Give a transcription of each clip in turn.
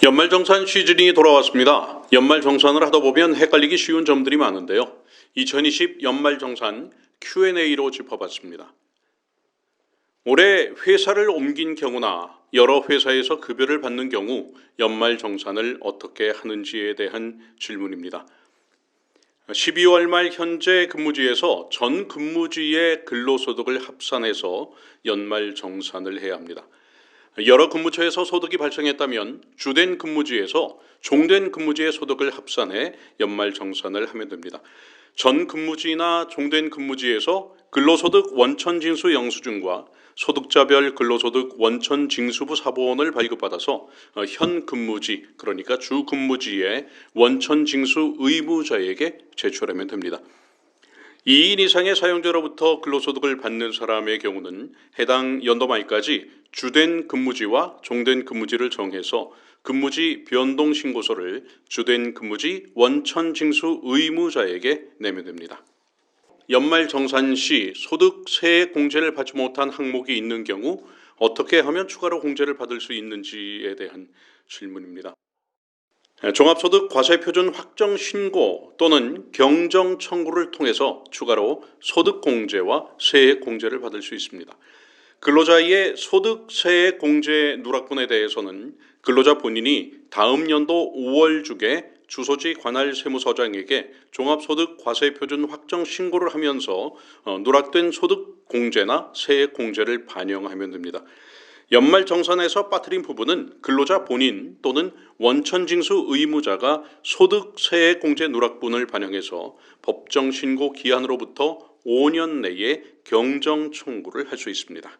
연말정산 시즌이 돌아왔습니다. 연말정산을 하다 보면 헷갈리기 쉬운 점들이 많은데요. 2020 연말정산 Q&A로 짚어봤습니다. 올해 회사를 옮긴 경우나 여러 회사에서 급여를 받는 경우 연말정산을 어떻게 하는지에 대한 질문입니다. 12월 말 현재 근무지에서 전 근무지의 근로소득을 합산해서 연말정산을 해야 합니다. 여러 근무처에서 소득이 발생했다면 주된 근무지에서 종된 근무지의 소득을 합산해 연말정산을 하면 됩니다. 전 근무지나 종된 근무지에서 근로소득 원천징수 영수증과 소득자별 근로소득 원천징수부 사본을 발급받아서 현 근무지, 그러니까 주 근무지의 원천징수 의무자에게 제출하면 됩니다. 2인 이상의 사용자로부터 근로소득을 받는 사람의 경우는 해당 연도 말까지 주된 근무지와 종된 근무지를 정해서 근무지 변동 신고서를 주된 근무지 원천징수 의무자에게 내면 됩니다. 연말정산 시 소득 세액 공제를 받지 못한 항목이 있는 경우 어떻게 하면 추가로 공제를 받을 수 있는지에 대한 질문입니다. 종합소득 과세표준 확정 신고 또는 경정 청구를 통해서 추가로 소득 공제와 세액 공제를 받을 수 있습니다. 근로자의 소득 세액 공제 누락분에 대해서는 근로자 본인이 다음 연도 5월 중에 주소지 관할 세무서장에게 종합소득 과세표준 확정 신고를 하면서 누락된 소득 공제나 세액 공제를 반영하면 됩니다. 연말정산에서 빠뜨린 부분은 근로자 본인 또는 원천징수 의무자가 소득 세액 공제 누락분을 반영해서 법정 신고 기한으로부터 5년 내에 경정 청구를 할 수 있습니다.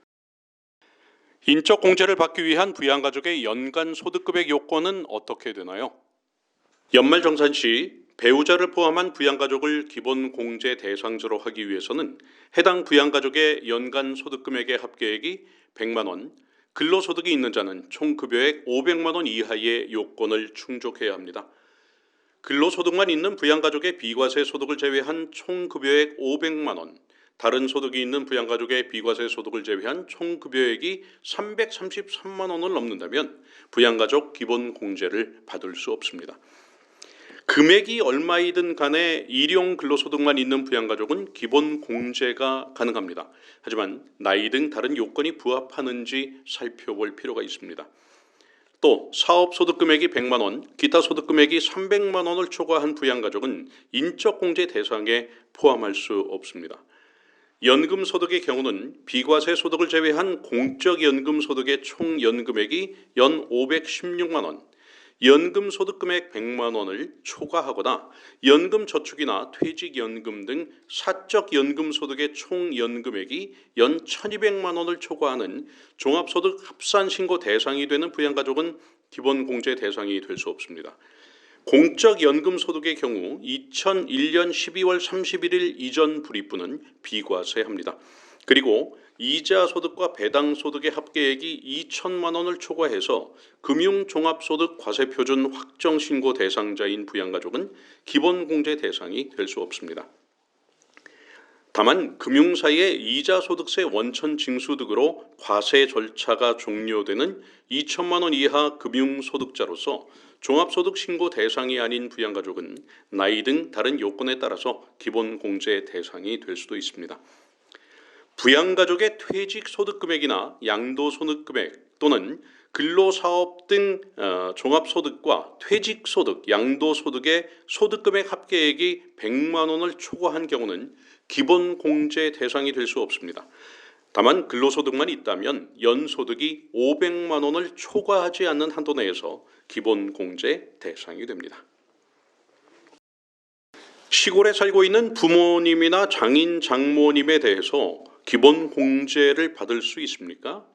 인적 공제를 받기 위한 부양가족의 연간 소득급액 요건은 어떻게 되나요? 연말정산 시 배우자를 포함한 부양가족을 기본 공제 대상자로 하기 위해서는 해당 부양가족의 연간 소득금액의 합계액이 100만 원, 근로소득이 있는 자는 총 급여액 500만 원 이하의 요건을 충족해야 합니다. 근로소득만 있는 부양가족의 비과세 소득을 제외한 총 급여액 500만 원, 다른 소득이 있는 부양가족의 비과세 소득을 제외한 총 급여액이 333만 원을 넘는다면 부양가족 기본 공제를 받을 수 없습니다. 금액이 얼마이든 간에 일용 근로소득만 있는 부양가족은 기본 공제가 가능합니다. 하지만 나이 등 다른 요건이 부합하는지 살펴볼 필요가 있습니다. 또 사업소득금액이 100만 원, 기타 소득금액이 300만 원을 초과한 부양가족은 인적공제 대상에 포함할 수 없습니다. 연금소득의 경우는 비과세 소득을 제외한 공적연금소득의 총 연금액이 연 516만 원, 연금소득금액 100만 원을 초과하거나 연금저축이나 퇴직연금 등 사적연금소득의 총 연금액이 연 1200만 원을 초과하는 종합소득 합산신고 대상이 되는 부양가족은 기본공제 대상이 될 수 없습니다. 공적연금소득의 경우 2001년 12월 31일 이전 불입분은 비과세합니다. 그리고 이자소득과 배당소득의 합계액이 2천만 원을 초과해서 금융종합소득 과세표준 확정신고 대상자인 부양가족은 기본공제 대상이 될 수 없습니다. 다만 금융사의 이자소득세 원천징수 등으로 과세 절차가 종료되는 2천만 원 이하 금융소득자로서 종합소득 신고 대상이 아닌 부양가족은 나이 등 다른 요건에 따라서 기본공제 대상이 될 수도 있습니다. 부양가족의 퇴직소득금액이나 양도소득금액 또는 근로사업 등 종합소득과 퇴직소득, 양도소득의 소득금액 합계액이 100만 원을 초과한 경우는 기본공제 대상이 될 수 없습니다. 다만 근로소득만 있다면 연소득이 500만 원을 초과하지 않는 한도 내에서 기본공제 대상이 됩니다. 시골에 살고 있는 부모님이나 장인, 장모님에 대해서 기본공제를 받을 수 있습니까?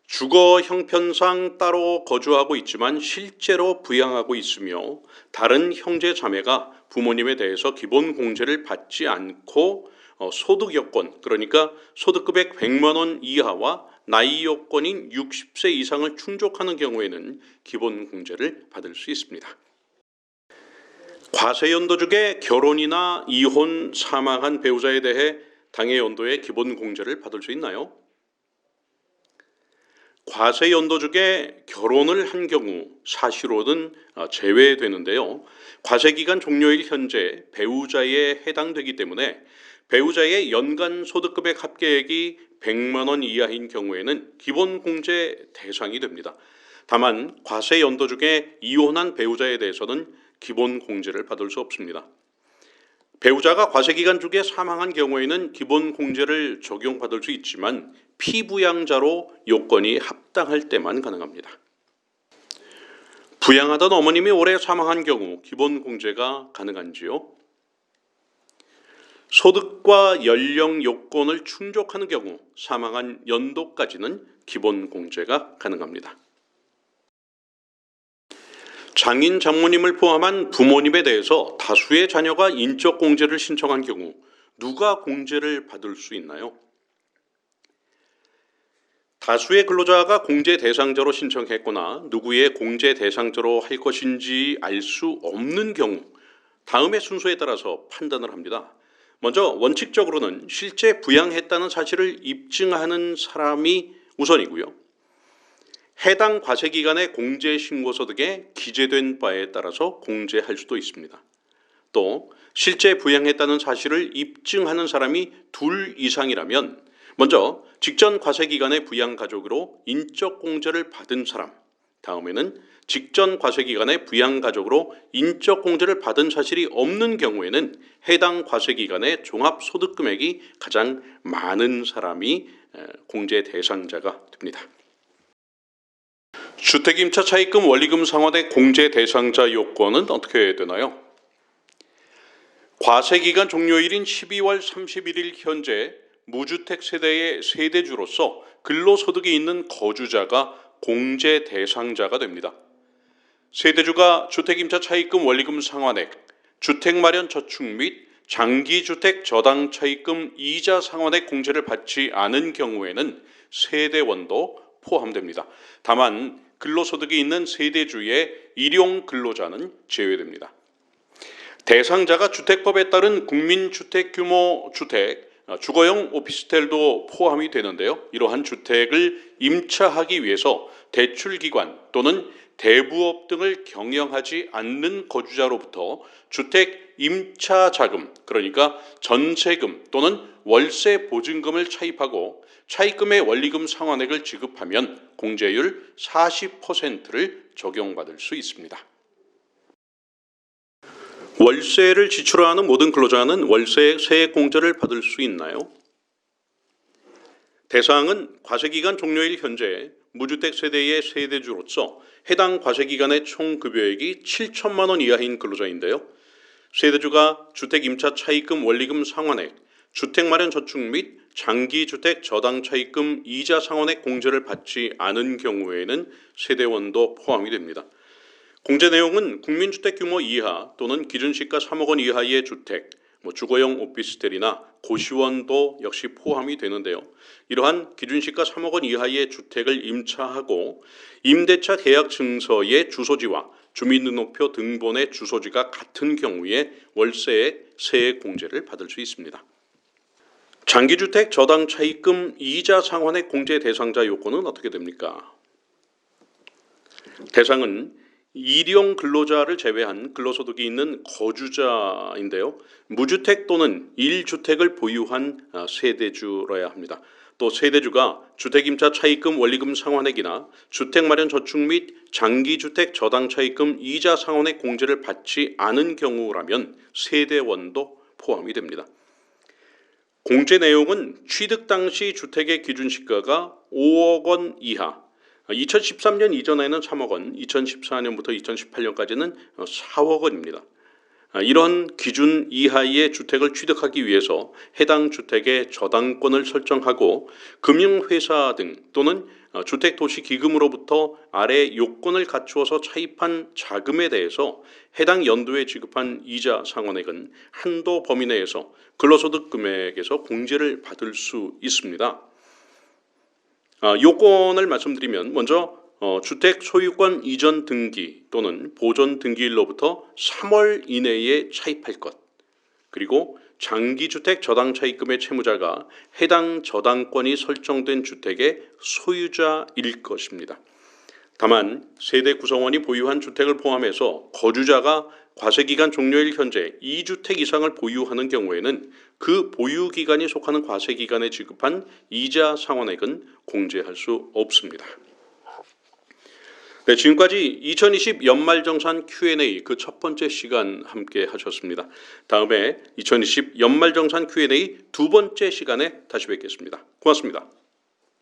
주거 형편상 따로 거주하고 있지만 실제로 부양하고 있으며 다른 형제 자매가 부모님에 대해서 기본공제를 받지 않고 소득 여건, 그러니까 소득급액 100만 원 이하와 나이 요건인 60세 이상을 충족하는 경우에는 기본공제를 받을 수 있습니다. 과세연도 중에 결혼이나 이혼, 사망한 배우자에 대해 당해연도의 기본공제를 받을 수 있나요? 과세 연도 중에 결혼을 한 경우 사실로는 제외되는데요. 과세 기간 종료일 현재 배우자에 해당되기 때문에 배우자의 연간 소득금액 합계액이 100만 원 이하인 경우에는 기본 공제 대상이 됩니다. 다만 과세 연도 중에 이혼한 배우자에 대해서는 기본 공제를 받을 수 없습니다. 배우자가 과세 기간 중에 사망한 경우에는 기본 공제를 적용받을 수 있지만 피부양자로 요건이 합당할 때만 가능합니다. 부양하던 어머님이 올해 사망한 경우 기본 공제가 가능한지요? 소득과 연령 요건을 충족하는 경우 사망한 연도까지는 기본 공제가 가능합니다. 장인 장모님을 포함한 부모님에 대해서 다수의 자녀가 인적 공제를 신청한 경우 누가 공제를 받을 수 있나요? 다수의 근로자가 공제 대상자로 신청했거나 누구의 공제 대상자로 할 것인지 알 수 없는 경우 다음의 순서에 따라서 판단을 합니다. 먼저 원칙적으로는 실제 부양했다는 사실을 입증하는 사람이 우선이고요. 해당 과세기간의 공제신고서 등에 기재된 바에 따라서 공제할 수도 있습니다. 또 실제 부양했다는 사실을 입증하는 사람이 2 이상이라면 먼저 직전 과세기간의 부양가족으로 인적공제를 받은 사람, 다음에는 직전 과세기간의 부양가족으로 인적공제를 받은 사실이 없는 경우에는 해당 과세기간의 종합소득금액이 가장 많은 사람이 공제 대상자가 됩니다. 주택임차 차입금 원리금 상환의 공제 대상자 요건은 어떻게 되나요? 과세기간 종료일인 12월 31일 현재 무주택 세대의 세대주로서 근로소득이 있는 거주자가 공제 대상자가 됩니다. 세대주가 주택임차 차입금 원리금 상환액, 주택마련 저축 및 장기주택 저당 차입금 이자 상환액 공제를 받지 않은 경우에는 세대원도 포함됩니다. 다만 근로소득이 있는 세대주의 일용 근로자는 제외됩니다. 대상자가 주택법에 따른 국민주택규모 주택, 주거용 오피스텔도 포함이 되는데요. 이러한 주택을 임차하기 위해서 대출기관 또는 대부업 등을 경영하지 않는 거주자로부터 주택 임차자금, 그러니까 전세금 또는 월세 보증금을 차입하고 차입금의 원리금 상환액을 지급하면 공제율 40%를 적용받을 수 있습니다. 월세를 지출하는 모든 근로자는 월세 세액 공제를 받을 수 있나요? 대상은 과세기간 종료일 현재 무주택 세대의 세대주로서 해당 과세기간의 총 급여액이 7천만 원 이하인 근로자인데요. 세대주가 주택 임차 차입금 원리금 상환액, 주택마련 저축 및 장기주택 저당 차입금 이자 상환액 공제를 받지 않은 경우에는 세대원도 포함이 됩니다. 공제 내용은 국민주택 규모 이하 또는 기준시가 3억 원 이하의 주택, 주거용 오피스텔이나 고시원도 역시 포함이 되는데요. 이러한 기준시가 3억 원 이하의 주택을 임차하고 임대차 계약 증서의 주소지와 주민등록표 등본의 주소지가 같은 경우에 월세액 세액 공제를 받을 수 있습니다. 장기주택 저당 차입금 이자 상환액 공제 대상자 요건은 어떻게 됩니까? 대상은 일용 근로자를 제외한 근로소득이 있는 거주자인데요. 무주택 또는 1주택을 보유한 세대주라야 합니다. 또 세대주가 주택임차 차입금 원리금 상환액이나 주택마련 저축 및 장기주택 저당 차입금 이자 상환액 공제를 받지 않은 경우라면 세대원도 포함이 됩니다. 공제 내용은 취득 당시 주택의 기준시가가 5억 원 이하, 2013년 이전에는 3억 원, 2014년부터 2018년까지는 4억 원입니다. 이런 기준 이하의 주택을 취득하기 위해서 해당 주택의 저당권을 설정하고 금융회사 등 또는 주택도시기금으로부터 아래 요건을 갖추어서 차입한 자금에 대해서 해당 연도에 지급한 이자 상환액은 한도 범위 내에서 근로소득 금액에서 공제를 받을 수 있습니다. 요건을 말씀드리면 먼저 주택 소유권 이전 등기 또는 보존 등기일로부터 3월 이내에 차입할 것, 그리고 장기주택 저당차입금의 채무자가 해당 저당권이 설정된 주택의 소유자일 것입니다. 다만 세대 구성원이 보유한 주택을 포함해서 거주자가 과세기간 종료일 현재 2주택 이상을 보유하는 경우에는 그 보유기간이 속하는 과세기간에 지급한 이자 상환액은 공제할 수 없습니다. 네, 지금까지 2020 연말정산 Q&A 그 첫 번째 시간 함께 하셨습니다. 다음에 2020 연말정산 Q&A 두 번째 시간에 다시 뵙겠습니다. 고맙습니다.